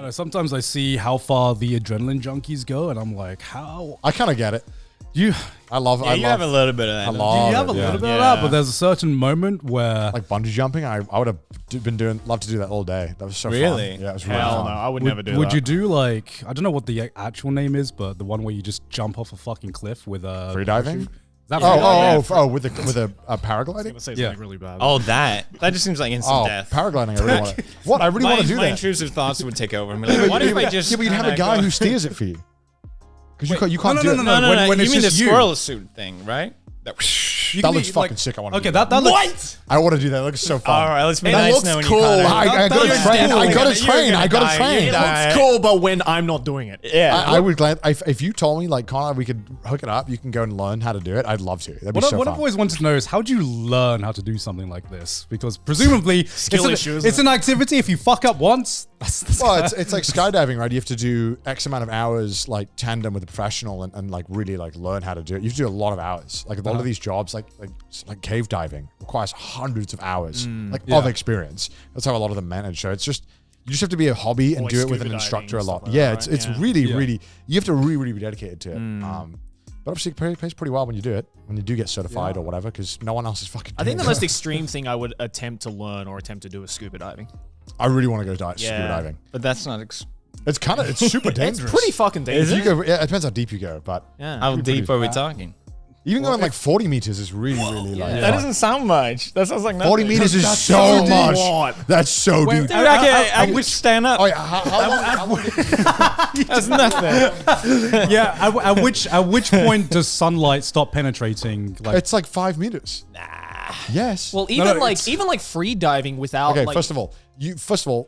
I know, sometimes I see how far the adrenaline junkies go, and I'm like, how? I kind of get it. I love. Yeah, you have a little bit of that. I love. You have a little bit of that, but there's a certain moment where, like bungee jumping. I would have love to do that all day. That was so Really? fun. Yeah, it was really Hell fun. no, I would never do that. would you do like, I don't know what the actual name is, but the one where you just jump off a fucking cliff with a Freediving? That With a paragliding? I'm gonna say Yeah. something really bad. Oh, that just seems like instant death. Paragliding. I really want to. What? I really want to do My that. intrusive thoughts would take over. I'm like, what if I just? Yeah, but you'd have a guy who steers it for you. Because you can't no, do no, it. no, No, when you it's mean the just you. squirrel suit thing, right? You That can looks eat, fucking like- sick. I want to Okay, do that. that looks. What? I want to do that. It looks so fun. All right, let's be It nice looks now when cool. you call I it. gotta You're train. definitely I gotta gonna- train. you're I gonna gotta die. train. You're It gonna looks die. cool, but when I'm not doing it. Yeah. I would glad if you told me like Connor, we could hook it up. You can go and learn how to do it. I'd love to. That'd be so What fun. I've always wanted to know is how do you learn how to do something like this? Because presumably Skill issue, isn't it's an activity. If you fuck up once, that's Well, it's like skydiving, right? You have to do X amount of hours, like tandem with a professional, and like really like learn how to do it. You have to do a lot of hours. Like a lot of these jobs, like cave diving, requires hundreds of hours, of experience. That's how a lot of them manage. So it's just you just have to be a hobby and Or do it with an scuba instructor a diving and lot. stuff like Yeah, that, it's right? really you have to really be dedicated to it. But obviously, it pays pretty well when you do it, when you do get certified or whatever, because no one else is fucking. I think the doing it. most extreme thing I would attempt to learn or attempt to do is scuba diving. I really want to go scuba Yeah. diving. But that's not. It's super dangerous. It's pretty fucking dangerous. If you go, yeah, it depends how deep you go, but Yeah. How pretty deep are we fat. talking? even going like 40 meters is really like. That doesn't sound much. That sounds like nothing. 40 meters is That's so so much. deep. That's so deep. Dude, I would stand up. Oh, yeah, how long? That's nothing. yeah. At which point does sunlight stop penetrating? Like, It's like 5 meters. Nah. Yes. Well, no, even like free diving without okay. like First of all,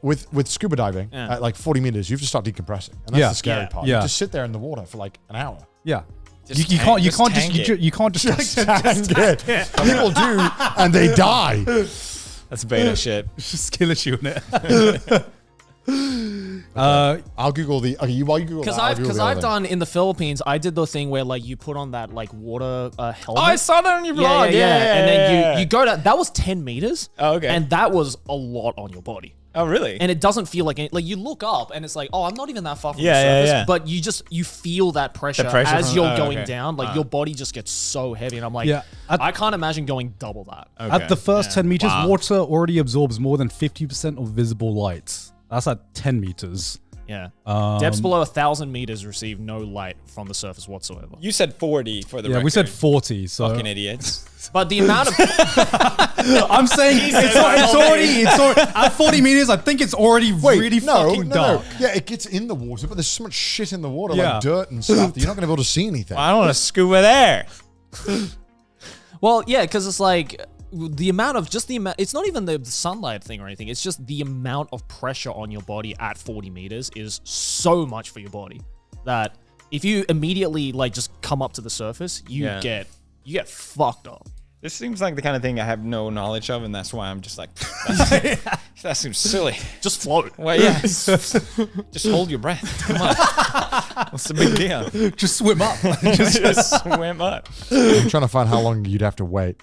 with scuba diving Yeah. at like 40 meters, you have to start decompressing, and that's Yeah. the scary Yeah. part. Yeah. You just sit there in the water for like an hour. yeah. Just You can't tank it. you can't just People do, and they die. That's beta shit. It's just skill issue in it. I'll Google the. Okay, while you Google that, I'll Google because the other I've thing. done in the Philippines, I did the thing where like you put on that like water helmet. Oh, I saw that on your yeah, vlog. and then you go down. That was 10 meters. Oh, okay. And that was a lot on your body. Oh, really? And it doesn't feel like you look up and it's like, oh, I'm not even that far from Yeah, the yeah, surface. yeah. But you feel that pressure, pressure as from- you're oh, going okay. down. Like your body just gets so heavy, and I'm like, Yeah. I can't imagine going double that. At the first 10 meters, Wow. water already absorbs more than 50% of visible light. That's at 10 meters. Yeah. Depths below 1,000 meters receive no light from the surface whatsoever. You said 40 for the Yeah, record. we said 40. So Fucking idiots. But the amount of I'm saying it's already at 40 meters. I think it's already really fucking dark. Yeah, it gets in the water, but there's so much shit in the water, Yeah. like dirt and stuff, that you're not going to be able to see anything. I don't want to scuba there. well, yeah, because it's like the amount of it's not even the sunlight thing or anything. It's just the amount of pressure on your body at 40 meters is so much for your body that if you immediately like just come up to the surface, you Yeah. get fucked up. This seems like the kind of thing I have no knowledge of, and that's why I'm just like, that seems silly. Just float. Well, yeah. Just hold your breath. Come on. What's the big deal? Just swim up. Just swim up. I'm trying to find how long you'd have to wait.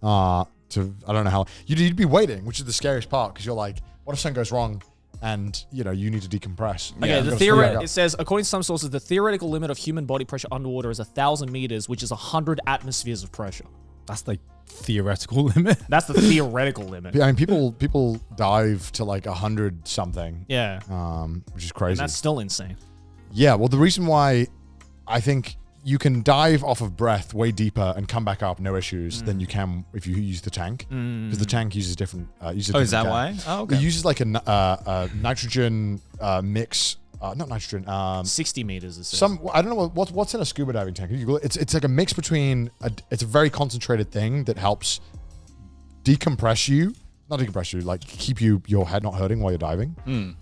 I don't know how you'd be waiting, which is the scariest part, because you're like, what if something goes wrong, and you need to decompress? Okay, it says, according to some sources, the theoretical limit of human body pressure underwater is 1,000 meters, which is 100 atmospheres of pressure. That's the theoretical limit. That's the theoretical limit. I mean, people dive to like 100 something. Yeah. Which is crazy. And that's still insane. Yeah, well, the reason why I think you can dive off of breath way deeper and come back up no issues than you can if you use the tank, because the tank uses different. Uses Oh, is that different why? Oh, okay. It uses like a nitrogen mix. Not nitrogen. 60 meters. It says. I don't know what's in a scuba diving tank. It's like a mix between. It's a very concentrated thing that helps decompress you. Not decompress you, like keep your head not hurting while you're diving.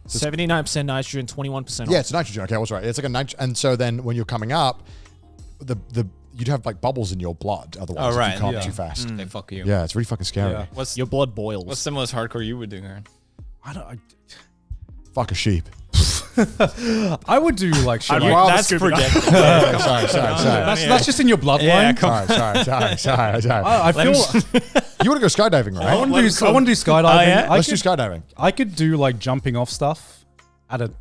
79% nitrogen, 21% Yeah, it's nitrogen. Okay, I was right. It's like a nitrogen, and so then when you're coming up, you'd have like bubbles in your blood otherwise. Oh, right. If you can't Yeah. too fast. They fuck you. Yeah, it's really fucking scary. Yeah. Your blood boils. What's the most hardcore you would do, Aaron? Fuck a sheep. I would do like shit. Like, That's predictable. sorry. that's just in your bloodline. Yeah, come Sorry. I feel You want to go skydiving, right? I want to do skydiving. Oh, yeah? I Let's do could, skydiving. I could do like jumping off stuff at a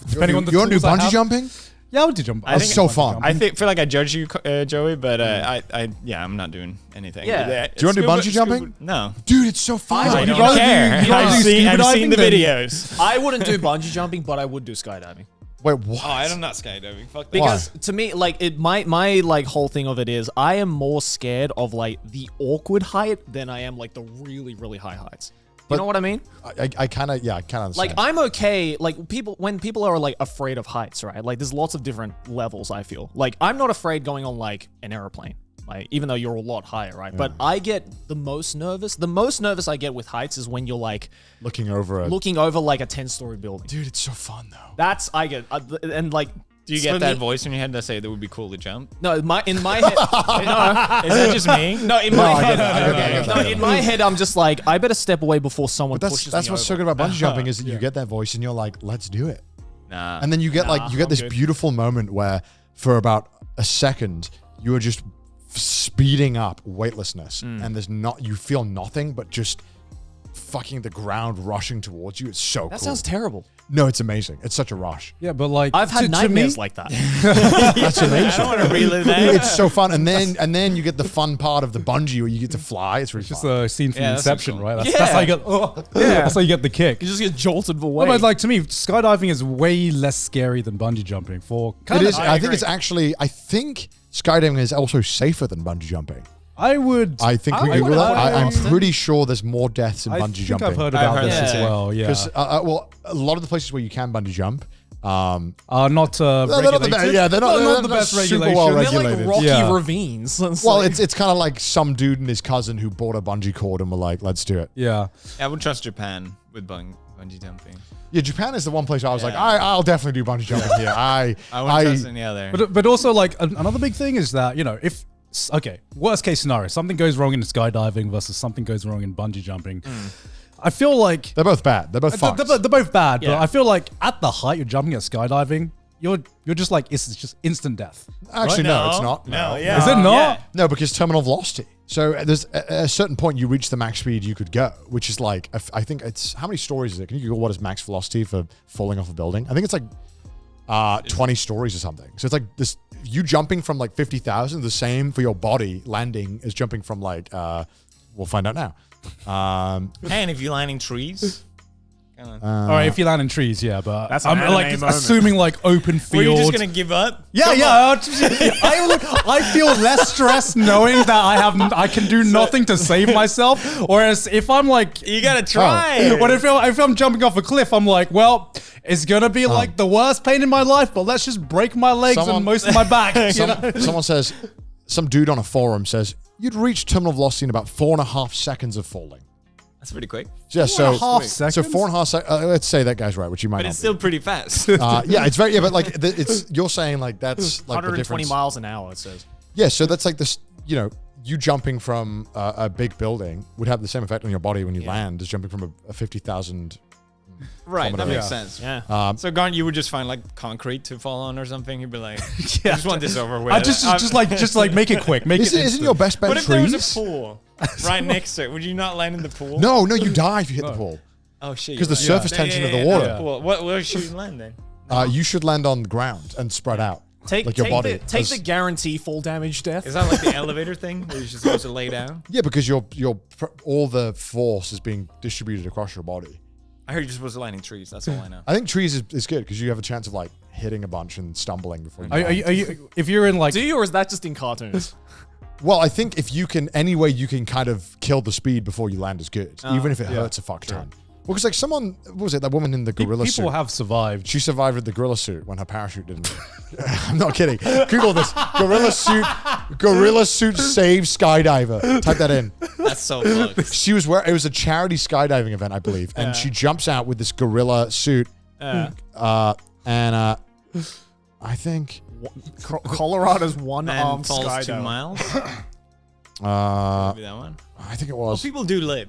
depending on the You want to do tools I bungee have. jumping? Yeah, I would do jump. I That's think so bungee fun. jumping. I feel like I judge you, Joey, but I'm not doing anything. Yeah. Do you want to do bungee jumping? No. Dude, it's so fun. I You'd don't rather do- care. you'd rather do I've scuba seen diving the than- videos. I wouldn't do bungee jumping, but I would do skydiving. Wait, what? Oh, I'm not skydiving. Fuck that. Because to me, like my like whole thing of it is, I am more scared of like the awkward height than I am like the really, really high heights. You know what I mean? I kind of understand. Like I'm okay. Like when people are like afraid of heights, right? Like there's lots of different levels. I feel like I'm not afraid going on like an airplane. Like even though you're a lot higher, right? But I get the most nervous. The most nervous I get with heights is when you're like looking over like a 10-story building. Dude, it's so fun though. That's I get and like. Do you get that voice in your head that say that would be cool to jump? No, in my head. No, Is that just me? No, in my head. I get that. In my head, I'm just like, I better step away before someone pushes That's me what's so over. good about bungee jumping is that you get that voice and you're like, let's do it. Nah. And then you get this good. beautiful moment where for about a second you are just speeding up weightlessness and you feel nothing but just fucking the ground rushing towards you. It's so cool. That sounds terrible. No, it's amazing. It's such a rush. Yeah, but like I've had to nightmares me, like that. That's amazing. I don't want to relive that. It's so fun. And then you get the fun part of the bungee where you get to fly. It's really just fun. a scene from Yeah, that's Inception, cool. right? That's, Yeah. that's how you get. That's how you get the kick. You just get jolted No, away. but like to me, skydiving is way less scary than bungee jumping. For It kind is. of, I think it's actually. I think skydiving is also safer than bungee jumping. I would. I think we I Google would- that. I I'm would- pretty sure there's more deaths in I bungee think jumping. I've heard about heard this that as too. well. Yeah, Because well, a lot of the places where you can bungee jump, not they're not the best. Yeah, they're not the best super regulation. well they're regulated. like rocky Yeah. ravines. Well, it's kind of like some dude and his cousin who bought a bungee cord and were like, "Let's do it." Yeah, I would trust Japan with bungee jumping. Yeah, Japan is the one place I was like, Yeah. I'll definitely do bungee jumping here. I wouldn't trust any other. but also like another big thing is that if worst case scenario, something goes wrong in skydiving versus something goes wrong in bungee jumping. I feel like they're both bad. They're both fucked. they're both bad, but Yeah. I feel like at the height you're jumping at skydiving, you're just like it's just instant death. Actually, no, it's not. No, yeah. Is it not? Yeah. No, because terminal velocity. So there's a certain point you reach the max speed you could go, which is like, I think it's, how many stories is it? Can you Google what is max velocity for falling off a building? I think it's like 20 stories or something. So it's like this, you jumping from like 50,000, the same for your body landing as jumping from like, we'll find out now. And if you're lining trees, All right, if you land in trees, yeah, but That's an I'm anime like moment. assuming like open field. were you just gonna give up? Yeah, I feel less stressed knowing that I can do nothing to save myself. Whereas if I'm like, You gotta try. but if I'm jumping off a cliff, I'm like, well, it's gonna be like the worst pain in my life, but let's just break my legs Someone- and most of my back. you know? Someone says, some dude on a forum says, you'd reach terminal velocity in about 4.5 seconds of falling. That's pretty quick, Yeah, so 4.5 seconds? So 4.5 seconds. Let's say that guy's right, which you might but not. it's still pretty fast. Yeah, it's very. Yeah, but like it's you're saying like that's like the 120 difference. miles an hour, it says. Yeah, so that's like this. You jumping from a big building would have the same effect on your body when you land as jumping from a 50,000. Right, that Yeah. makes sense. Yeah. So, Garnt, you would just find like concrete to fall on or something. You'd be like, I just want this over with. I just like make it quick. Make it Isn't instant. your best bet What if there trees? was a pool right next to it? Would you not land in the pool? No, you die if you hit the pool. Oh shit. Because the you're right. surface tension of the not water. the pool. Where should you land then? You should land on the ground and spread out. Take like your body. take the guarantee fall damage death. Is that like the elevator thing where you're just supposed to lay down? Yeah, because your all the force is being distributed across your body. I heard you're supposed to land in trees. That's all I know. I think trees is good because you have a chance of like hitting a bunch and stumbling before you. Are land. you, if you're in like, Do you, or is that just in cartoons? Well, I think if you can, any way you can kind of kill the speed before you land is good, even if it hurts a fuck ton. Well, because like someone, what was it, that woman in the gorilla suit? people have survived. She survived with the gorilla suit when her parachute didn't. I'm not kidding. Google this. Gorilla suit saves skydiver. Type that in. That's so fucked. She was it was a charity skydiving event, I believe. And she jumps out with this gorilla suit. And I think Colorado's one-arm And falls 2 skydiver. miles. Maybe that one. I think it Well, was. people do live.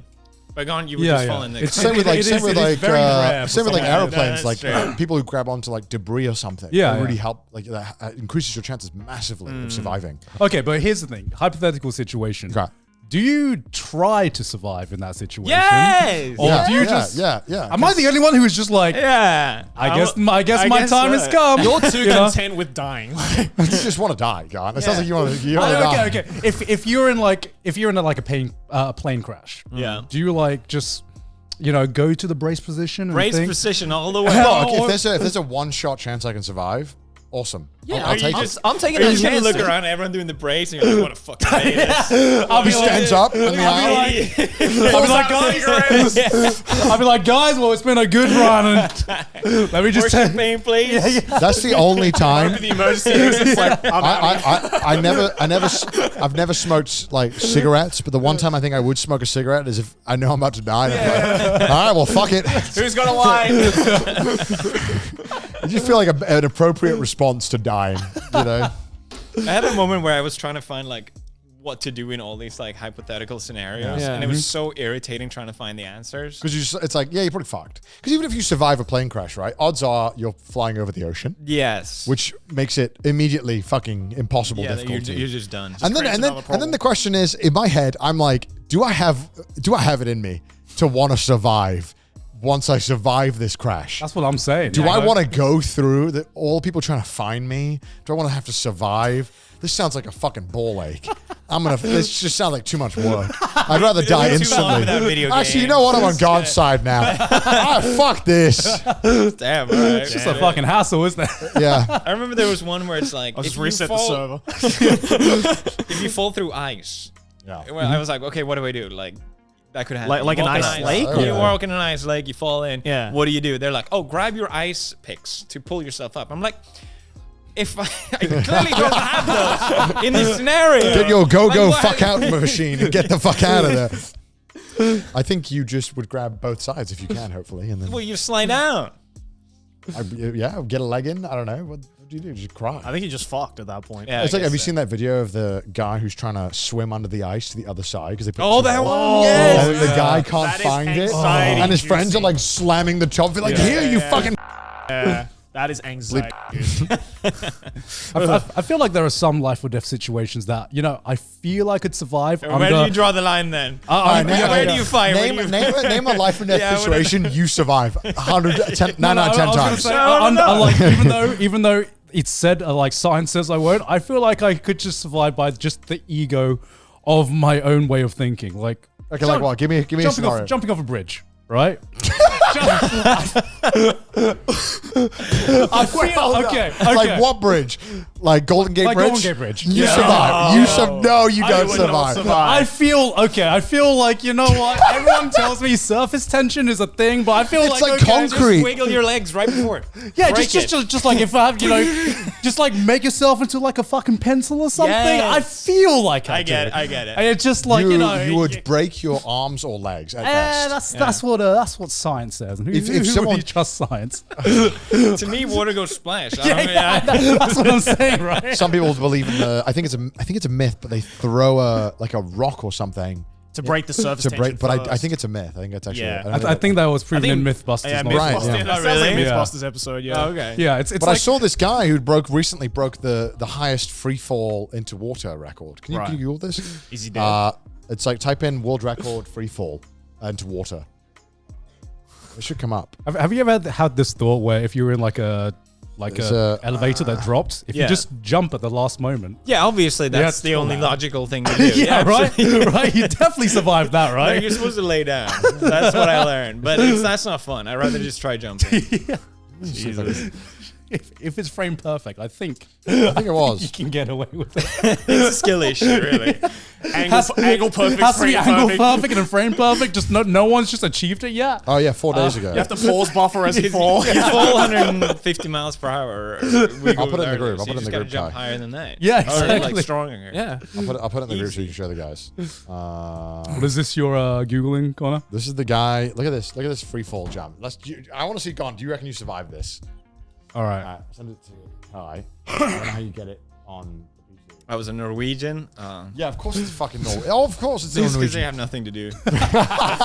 But Garnt, you would Yeah, just yeah. fall in the It's Same with It is very rare for same with like someone- aeroplanes, That's like true. people who grab onto like debris or something. Yeah, It really yeah. help. Like that increases your chances massively of surviving. Okay, but here's the thing: hypothetical situation. Okay. do you try to survive in that situation? Yes! Or Yeah, do you yeah, just? yeah, yeah. Am I the only one who is just like? Yeah. I guess my time has come. You're too You know? content with dying. You just want to die, God. It sounds like you want to die. Okay. If you're in a plane crash, Yeah. do you like just go to the brace position and Race think? position all the way. Look, if there's a one-shot chance I can survive, awesome. Yeah, I'll take it. I'm taking Are that you gonna chance. look dude. around, everyone doing the brace, and you're like, what a fucking idiot. I'll be He stands up in the aisle. I'll be like, guys, well, it's been a good run, and let me just More champagne, please. That's the only time. The emergency exit's like, I've never smoked like cigarettes, but the one time I think I would smoke a cigarette is if I know I'm about to die. And I'm like, all right, well, fuck it. who's gonna lie? I just feel like an appropriate response to dying, you know? I had a moment where I was trying to find like what to do in all these like hypothetical scenarios, Yeah. and it was so irritating trying to find the answers. Because it's like, yeah, you're pretty fucked. Because even if you survive a plane crash, right, odds are you're flying over the ocean, Yes. which makes it immediately fucking impossible yeah, difficulty. you're just done. and creates another then problem. the question is, in my head, I'm like, do I have it in me to want to survive once I survive this crash? that's what I'm saying. Do I want to go through all people trying to find me? Do I want to have to survive? This sounds like a fucking ball ache. This just sounds like too much work. I'd rather die Too long instantly. without video Actually, you games. know what? I'm on God's side now. Fuck this. Damn, all right. It's just a fucking hassle, isn't it? Yeah. I remember there was one where it's like, I'll just if you reset the fall- server. if you fall through ice, Yeah. well, I was like, okay, what do I do? Like, that could happen. Like You an walk in ice lake? You Yeah. walk in an ice lake, you fall in. Yeah. What do? They're like, oh, grab your ice picks to pull yourself up. I'm like, if I clearly don't have those in this scenario. Get your go-go Like, fuck out machine and get the fuck out of there. I think you just would grab both sides if you can, hopefully. And then, Well, you slide down. get a leg in. I don't know. What do you do? Just cry. I think he just fucked at that point. Yeah, It's I like, have you guess seen that video of the guy who's trying to swim under the ice to the other side because they put Oh, two that holes? one. Yes. And the guy can't That is find it, anxiety and his friends are inducing. like slamming the top. They're like, "Here, you fucking." Yeah, that is anxiety. dude. I feel like there are some life or death situations that I feel I could survive. Where do you draw the line then? Where do you fight? Name a life and death Yeah, I wanna- situation you survive 110, 9 out of 10 I was gonna times. say, No. like, even though it's said like science says I won't, I feel like I could just survive by just the ego of my own way of thinking. Like, Okay, like what? Give me a scenario. jumping off a bridge, right? I feel okay. Like what bridge? Like Golden Gate Like Bridge? Golden Gate Bridge. You Yeah. survive. No, you don't would not survive. survive. I feel like, you know what? Everyone tells me surface tension is a thing, but I feel It's like like okay, concrete. Wiggle your legs right before. Yeah, Break just like if I have, just like make yourself into like a fucking pencil or something. Yes. I feel like I get do. it, I get it. And it's just like, You would break your arms or legs at best. that's what science says. And who someone- would trust science? To me, water goes splash. That's what I'm saying, right? Some people believe in I think it's a myth, but they throw a rock or something To break the surface to break. tension But I first. think it's a myth. I think that's actually. Yeah. I think that was proven in Mythbusters. Yeah, not Right, Mythbusters. yeah. That Oh, sounds like really? Mythbusters episode. Yeah. Oh, okay. Yeah, it's But I like saw this guy who recently broke the highest free fall into water record. Can you Right. Google this? Is he dead? It's like type in world record free fall into water. It should come up. Have you ever had this thought where if you were in like a There's a- elevator that dropped, if Yeah. you just jump at the last moment? Yeah, obviously that's it's the cool, only man. logical thing to do. Yeah, right, absolutely. right. You definitely survived that, Like, right? you're supposed to lay down. That's what I learned. But that's not fun. I'd rather just try jumping. Jesus. If it's frame perfect, I think I think it you was. can get away with it. It's a skill issue, really. Angle perfect. Has to be frame angle perfect. perfect and frame perfect. Just no one's just achieved it yet. Oh yeah, 4 days ago. You have to pause buffer as you fall. You fall 150 miles per hour. I'll put it in the group. I'll put it in the You just gotta group, jump Kai. higher than that. Yeah, Or exactly. like stronger. Yeah. I'll put it in the group so you can show the guys. What is this? Your Googling, Connor? This is the guy. Look at this. Look at this free fall jump. I want to see Gon. Do you reckon you survive this? All right. Alright, send it to Kai. I don't know how you get it on the PC. I was a Norwegian. Yeah, of course it's fucking Norway. Oh, of course it's Just because they Norwegian. have nothing to do.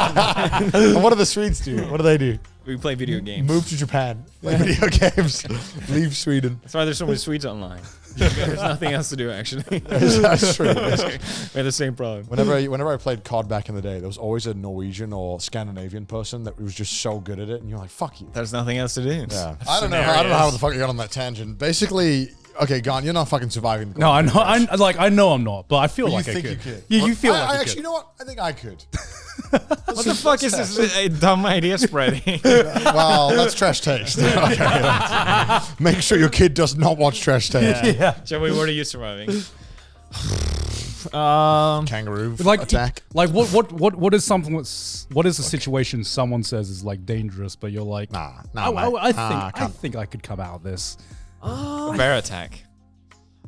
And what do the Swedes do? What do they do? We play video games. Move to Japan. Play video games. Leave Sweden. That's why there's so many Swedes online. There's nothing else to do, actually. That's true. We have the same problem. Whenever I played COD back in the day, there was always a Norwegian or Scandinavian person that was just so good at it, and you're like, "Fuck you." There's nothing else to do. Yeah. I don't know how the fuck you got on that tangent. Basically, okay, Gon, you're not fucking surviving. No, I know. I know I'm not, but I feel But like you I think could. you could. You feel I like you actually, could. you know what? I think I could. What the fuck is this a dumb idea spreading? Well, that's Trash Taste. Okay. Make sure your kid does not watch Trash Taste. Yeah. Joey, what are you surviving? Kangaroo Like attack. Like what is something what is a situation someone says is like dangerous, but you're like, Nah, I think I could come out of this. Bear attack.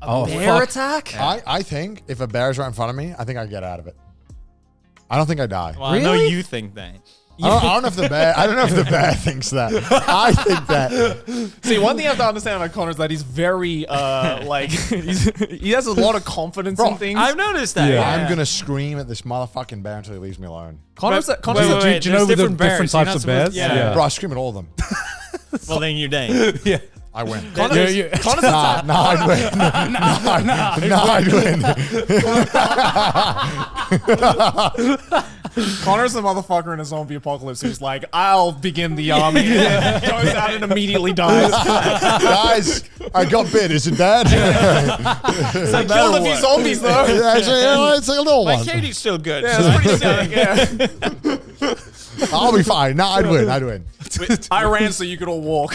Oh, Bear fuck. attack? I think if a bear's right in front of me, I think I get out of it. I don't think I die. Well, I know Really? you think that. I don't know if the bear. I don't know if the bear thinks that. I think that. See, one thing you have to understand about Connor is that he's very, he has a lot of confidence Bro, in things. I've noticed that. Yeah. I'm gonna scream at this motherfucking bear until he leaves me alone. Connor's Wait, Connor's wait, wait. Do you know There's the different bears. different You're types not of supposed- bears? yeah. Bro, I scream at all of them. Well, then you're dead. Yeah. I win. Connor's, Yeah, yeah. Connor's Nah, I'd win. I'd win. Connor's the motherfucker in a zombie apocalypse who's like, I'll begin the army. And then goes out and immediately dies. Guys, I got bit. Is it bad? I killed a few zombies though. Actually, it's a little My one. Katie's still good. Yeah, so- it's pretty sick. Yeah. I'll be fine. Nah, I'd win. I ran so you could all walk.